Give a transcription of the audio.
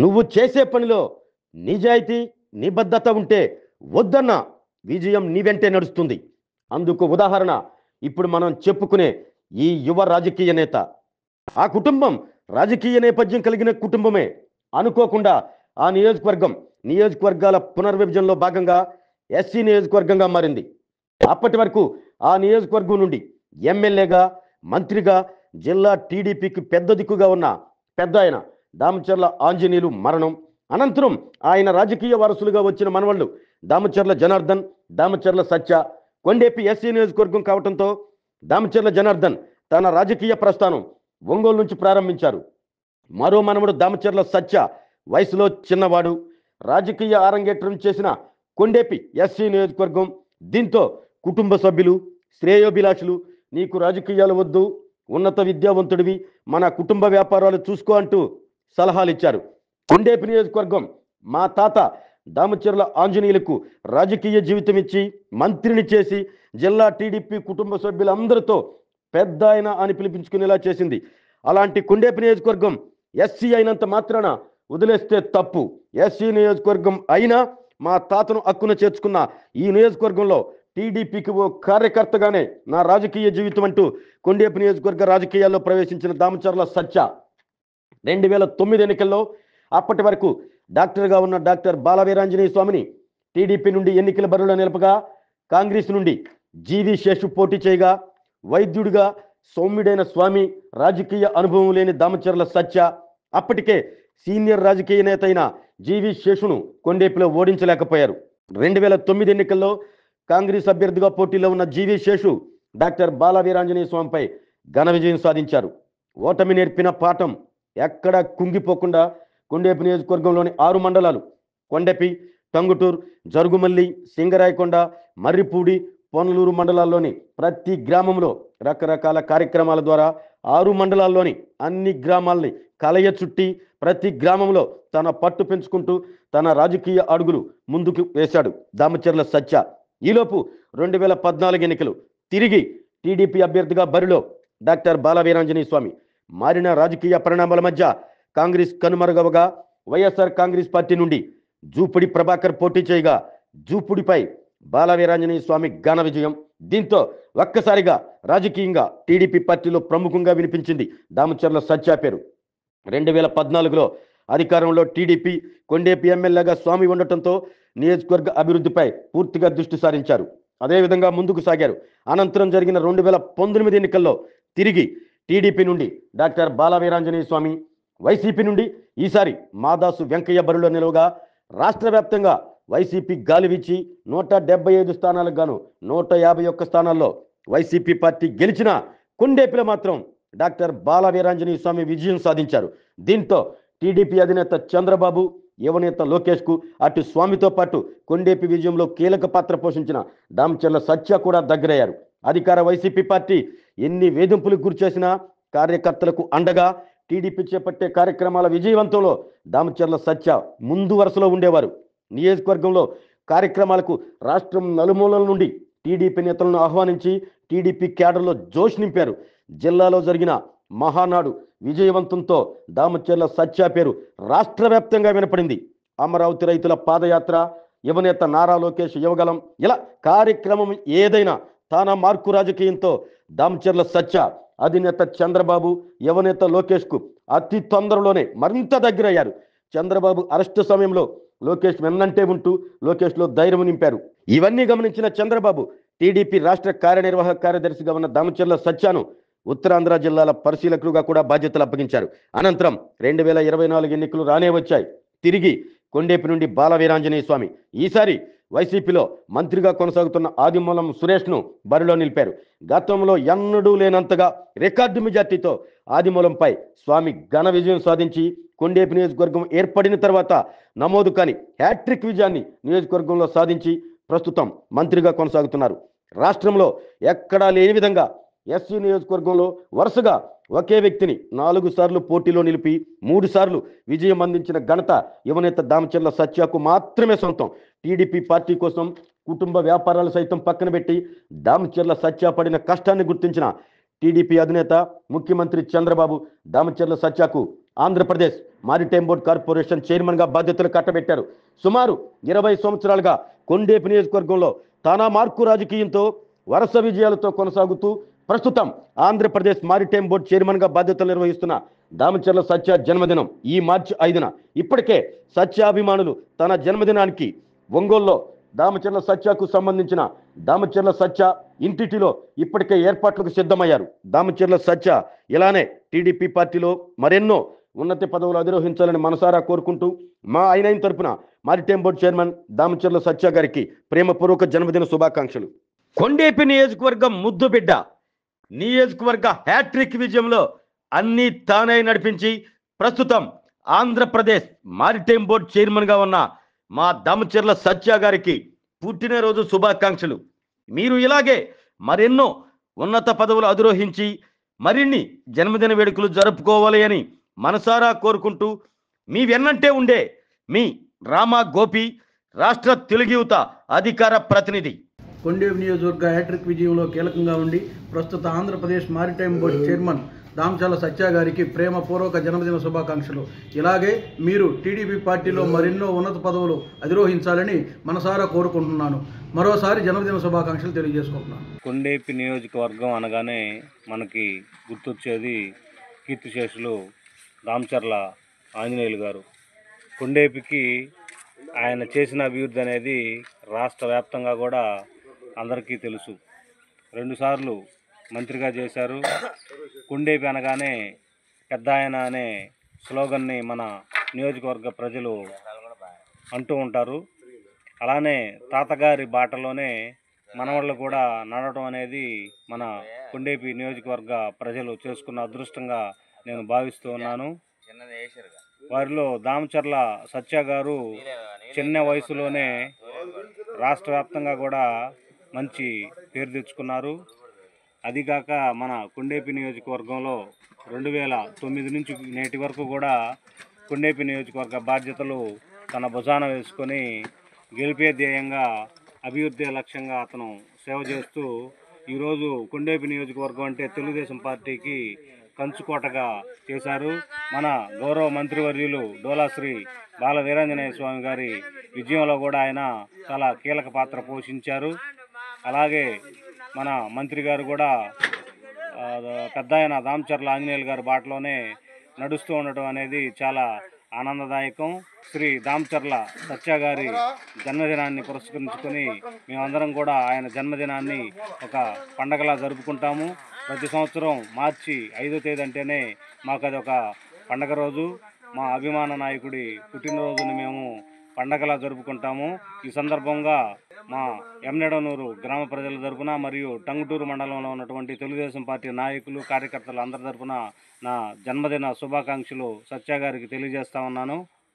నువ్వు చేసే పనిలో నిజాయితీ నిబద్ధత ఉంటే వద్దన్న విజయం నీ వెంటే నడుస్తుంది. అందుకు ఉదాహరణ ఇప్పుడు మనం చెప్పుకునే ఈ యువ రాజకీయ నేత. ఆ కుటుంబం రాజకీయ నేపథ్యం కలిగిన కుటుంబమే. అనుకోకుండా ఆ నియోజకవర్గాల పునర్విభజనలో భాగంగా ఎస్సీ నియోజకవర్గంగా మారింది. అప్పటి వరకు ఆ నియోజకవర్గం నుండి ఎమ్మెల్యేగా, మంత్రిగా, జిల్లా టీడీపీకి పెద్ద దిక్కుగా ఉన్న పెద్ద ఆయన దామచర్ల ఆంజనేయులు మరణం అనంతరం ఆయన రాజకీయ వారసులుగా వచ్చిన మనవళ్ళు దామచర్ల జనార్దన్, దామచర్ల సత్య కొండేపి ఎస్సీ నియోజకవర్గం కావడంతో దామచర్ల జనార్దన్ తన రాజకీయ ప్రస్థానం ఒంగోలు నుంచి ప్రారంభించారు. మరో మనవడు దామచర్ల సత్య వయసులో చిన్నవాడు, రాజకీయ ఆరంగేట్రం చేసిన కొండేపి ఎస్సీ నియోజకవర్గం. దీంతో కుటుంబ సభ్యులు, శ్రేయోభిలాషులు నీకు రాజకీయాలు వద్దు, ఉన్నత విద్యావంతుడివి, మన కుటుంబ వ్యాపారాలు చూసుకో అంటూ సలహాలు ఇచ్చారు. కొండేపి నియోజకవర్గం మా తాత దామచర్ల ఆంజనేయులకు రాజకీయ జీవితం ఇచ్చి మంత్రిని చేసి జిల్లా టీడీపీ కుటుంబ సభ్యులందరితో పెద్ద ఆయన అని పిలిపించుకునేలా చేసింది. అలాంటి కొండేపి నియోజకవర్గం ఎస్సీ అయినంత మాత్రాన వదిలేస్తే తప్పు. ఎస్సీ నియోజకవర్గం అయినా మా తాతను హక్కున చేర్చుకున్న ఈ నియోజకవర్గంలో టీడీపీకి ఓ కార్యకర్తగానే నా రాజకీయ జీవితం అంటూ కొండేపి నియోజకవర్గ రాజకీయాల్లో ప్రవేశించిన దామచర్ల సత్య 2009 ఎన్నికల్లో అప్పటి వరకు డాక్టర్గా ఉన్న డాక్టర్ బాలవీరాంజనేయ స్వామిని టీడీపీ నుండి ఎన్నికల బరిలో నిలపగా, కాంగ్రెస్ నుండి జీవి శేషు పోటీ చేయగా, వైద్యుడిగా సౌమ్యుడైన స్వామి, రాజకీయ అనుభవం లేని దామచర్ల సత్య అప్పటికే సీనియర్ రాజకీయ నేత అయిన జీవి శేషును కొండేపిలో ఓడించలేకపోయారు. 2009 ఎన్నికల్లో కాంగ్రెస్ అభ్యర్థిగా పోటీలో ఉన్న జీవి శేషు డాక్టర్ బాలవీరాంజనేయ స్వామిపై ఘన విజయం సాధించారు. ఓటమి నేర్పిన పాఠం ఎక్కడా కుంగిపోకుండా కొండేపి నియోజకవర్గంలోని 6 మండలాలు కొండెపి, టంగుటూరు, జరుగుమల్లి, సింగరాయకొండ, మర్రిపూడి, పొనలూరు మండలాల్లోని ప్రతి గ్రామంలో రకరకాల కార్యక్రమాల ద్వారా 6 మండలాల్లోని అన్ని గ్రామాల్ని కలయ చుట్టి ప్రతి గ్రామంలో తన పట్టు పెంచుకుంటూ తన రాజకీయ అడుగులు ముందుకు వేశాడు దామచర్ల సత్య. ఈలోపు 2014 ఎన్నికలు తిరిగి టీడీపీ అభ్యర్థిగా బరిలో డాక్టర్ బాలవీరాంజనేయ స్వామి. మారిన రాజకీయ పరిణామాల మధ్య కాంగ్రెస్ కనుమరుగవగా వైఎస్ఆర్ కాంగ్రెస్ పార్టీ నుండి జూపుడి ప్రభాకర్ పోటీ చేయగా జూపుడిపై బాలవీరాంజనేయ స్వామి ఘన విజయం. దీంతో ఒక్కసారిగా రాజకీయంగా టీడీపీ పార్టీలో ప్రముఖంగా వినిపించింది దామచర్ల సత్య పేరు. 2014లో అధికారంలో టీడీపీ కొండేపి ఎమ్మెల్యేగా స్వామి ఉండటంతో నియోజకవర్గ అభివృద్ధిపై పూర్తిగా దృష్టి సారించారు. అదేవిధంగా ముందుకు సాగారు. అనంతరం జరిగిన 2019 ఎన్నికల్లో తిరిగి టీడీపీ నుండి డాక్టర్ బాలవీరాంజనేయ స్వామి, వైసీపీ నుండి ఈసారి మాదాసు వెంకయ్య బరిలో నిలవగా రాష్ట్ర వ్యాప్తంగా వైసీపీ గాలివిచ్చి 175 స్థానాలకు గాను 151 స్థానాల్లో వైసీపీ పార్టీ గెలిచిన కొండేపిలో మాత్రం డాక్టర్ బాలవీరాంజనేయ స్వామి విజయం సాధించారు. దీంతో టీడీపీ అధినేత చంద్రబాబు, యువనేత లోకేష్కు అటు స్వామితో పాటు కొండేపి విజయంలో కీలక పాత్ర పోషించిన దామచర్ల సత్య కూడా దగ్గరయ్యారు. అధికార వైసీపీ పార్టీ ఎన్ని వేధింపులకు గురిచేసినా కార్యకర్తలకు అండగా టీడీపీ చేపట్టే కార్యక్రమాల విజయవంతంలో దామచర్ల సత్య ముందు వరుసలో ఉండేవారు. నియోజకవర్గంలో కార్యక్రమాలకు రాష్ట్రం నలుమూలల నుండి టీడీపీ నేతలను ఆహ్వానించి టీడీపీ క్యాడర్లో జోష్ నింపారు. జిల్లాలో జరిగిన మహానాడు విజయవంతంతో దామచర్ల సత్య పేరు రాష్ట్ర వ్యాప్తంగా వినపడింది. అమరావతి రైతుల పాదయాత్ర, యువనేత నారా లోకేష్ యువగలం, ఇలా కార్యక్రమం ఏదైనా తాన మార్కు రాజకీయంతో దామచర్ల సత్య అధినేత చంద్రబాబు, యువనేత లోకేష్కు అతి తొందరలోనే మరింత దగ్గరయ్యారు. చంద్రబాబు అరెస్టు సమయంలో లోకేష్ వెన్నంటే ఉంటూ లోకేష్లో ధైర్యం నింపారు. ఇవన్నీ గమనించిన చంద్రబాబు టీడీపీ రాష్ట్ర కార్యనిర్వాహక కార్యదర్శిగా ఉన్న దామచర్ల సత్యను ఉత్తరాంధ్ర జిల్లాల పరిశీలకులుగా కూడా బాధ్యతలు అప్పగించారు. అనంతరం 2024 ఎన్నికలు రానే వచ్చాయి. తిరిగి కొండేపి నుండి బాలవీరాంజనేయ స్వామి ఈసారి వైసీపీలో మంత్రిగా కొనసాగుతున్న ఆదిమూలం సురేష్ను బరిలో నిలిపారు. గతంలో ఎన్నడూ లేనంతగా రికార్డు మెజార్టీతో ఆదిమూలంపై స్వామి ఘన విజయం సాధించి కొండేపి నియోజకవర్గం ఏర్పడిన తర్వాత నమోదు కాని హ్యాట్రిక్ విజయాన్ని నియోజకవర్గంలో సాధించి ప్రస్తుతం మంత్రిగా కొనసాగుతున్నారు. రాష్ట్రంలో ఎక్కడా లేని విధంగా ఎస్సీ నియోజకవర్గంలో వరుసగా ఒకే వ్యక్తిని 4 సార్లు పోటీలో నిలిపి 3 సార్లు విజయం అందించిన ఘనత యువనేత దామచర్ల సత్యకు మాత్రమే సొంతం. టీడీపీ పార్టీ కోసం కుటుంబ వ్యాపారాలు సైతం పక్కన పెట్టి దామచర్ల సత్య పడిన కష్టాన్ని గుర్తించిన టీడీపీ అధినేత ముఖ్యమంత్రి Chandrababu Damacharla సత్యకు Andhra Pradesh maritime board corporation చైర్మన్గా బాధ్యతలు కట్టబెట్టారు. సుమారు 20 సంవత్సరాలుగా కొండేపి నియోజకవర్గంలో తానా మార్కు రాజకీయంతో వరుస విజయాలతో కొనసాగుతూ ప్రస్తుతం ఆంధ్రప్రదేశ్ మారిటైమ్ బోర్డు చైర్మన్గా బాధ్యతలు నిర్వహిస్తున్న దామచర్ల సత్య జన్మదినం ఈ మార్చి 5న. ఇప్పటికే సత్యాభిమానులు తన జన్మదినానికి ఒంగోలులో దామచర్ల సత్యకు సంబంధించిన దామచర్ల సత్య ఇంటిలో ఇప్పటికే ఏర్పాట్లకు సిద్ధమయ్యారు. దామచర్ల సత్య ఇలానే టీడీపీ పార్టీలో మరెన్నో ఉన్నత పదవులు అధిరోహించాలని మనసారా కోరుకుంటూ మా ఆయన తరపున మారిటైమ్ బోర్డు చైర్మన్ దామచర్ల సత్య గారికి ప్రేమపూర్వక జన్మదిన శుభాకాంక్షలు. కొండేపి నియోజకవర్గం ముద్దు బిడ్డ, నియోజకవర్గ హ్యాట్రిక్ విజయంలో అన్ని తానే నడిపించి ప్రస్తుతం ఆంధ్రప్రదేశ్ మారిటైమ్ బోర్డు చైర్మన్గా ఉన్న మా దామచర్ల సత్య గారికి పుట్టినరోజు శుభాకాంక్షలు. మీరు ఇలాగే మరెన్నో ఉన్నత పదవులు అధిరోహించి మరిన్ని జన్మదిన వేడుకలు జరుపుకోవాలి అని మనసారా కోరుకుంటూ మీ వెన్నంటే ఉండే మీ రామా గోపి, రాష్ట్ర తెలుగు యువత అధికార ప్రతినిధి. కొండేపి నియోజకవర్గ హ్యాట్రిక్ విజయంలో కీలకంగా ఉండి ప్రస్తుత Andhra Pradesh maritime board chairman Damacharla సత్య గారికి ప్రేమపూర్వక జన్మదిన శుభాకాంక్షలు. ఇలాగే మీరు టీడీపీ పార్టీలో మరెన్నో ఉన్నత పదవులు అధిరోహించాలని మనసారా కోరుకుంటున్నాను. మరోసారి జన్మదిన శుభాకాంక్షలు తెలియజేసుకుంటున్నాను. కొండేపి నియోజకవర్గం అనగానే మనకి గుర్తొచ్చేది కీర్తిశేషులు దామచర్ల ఆంజనేయులు గారు. కొండేపికి ఆయన చేసిన అభివృద్ధి అనేది రాష్ట్ర వ్యాప్తంగా కూడా అందరికీ తెలుసు. 2 సార్లు మంత్రిగా చేశారు. కొండేపి అనగానే పెద్ద ఆయన అనే స్లోగన్ని మన నియోజకవర్గ ప్రజలు అంటూ ఉంటారు. అలానే తాతగారి బాటలోనే మనవాళ్ళు కూడా నడవడం అనేది మన కొండేపి నియోజకవర్గ ప్రజలు చేసుకున్న అదృష్టంగా నేను భావిస్తూ ఉన్నాను. వారిలో దామచర్ల సత్య గారు చిన్న వయసులోనే రాష్ట్ర వ్యాప్తంగా కూడా మంచి పేరు తెచ్చుకున్నారు. అదిగాక మన కొండేపి నియోజకవర్గంలో 2009 నుంచి నేటి వరకు కూడా కొండేపి నియోజకవర్గ బాధ్యతలు తన భుజాన వేసుకొని గెలిపే ధ్యేయంగా అభివృద్ధి లక్ష్యంగా అతను సేవ చేస్తూ ఈరోజు కొండేపి నియోజకవర్గం అంటే తెలుగుదేశం పార్టీకి కంచుకోటగా చేశారు. మన గౌరవ మంత్రివర్యులు డోలాశ్రీ బాల వీరాంజనేయ స్వామి గారి విజయంలో కూడా ఆయన చాలా కీలక పాత్ర పోషించారు. అలాగే మన మంత్రి గారు కూడా పెద్ద ఆయన దామచర్ల ఆంజనేయులు గారి బాటలోనే నడుస్తూ ఉండటం అనేది చాలా ఆనందదాయకం. శ్రీ దామచర్ల సత్య గారి జన్మదినాన్ని పురస్కరించుకొని మేమందరం కూడా ఆయన జన్మదినాన్ని ఒక పండగలా జరుపుకుంటాము. ప్రతి సంవత్సరం మార్చి 5వ తేదీ అంటేనే మాకు అది ఒక పండగ రోజు. మా అభిమాన నాయకుడి పుట్టినరోజుని మేము పండగలా జరుపుకుంటాము. ఈ సందర్భంగా మా ఎమ్నెడనూరు గ్రామ ప్రజల తరపున మరియు టంగుటూరు మండలంలో ఉన్నటువంటి తెలుగుదేశం పార్టీ నాయకులు, కార్యకర్తలు అందరి తరపున నా జన్మదిన శుభాకాంక్షలు సత్య గారికి తెలియజేస్తా ఉన్నాను.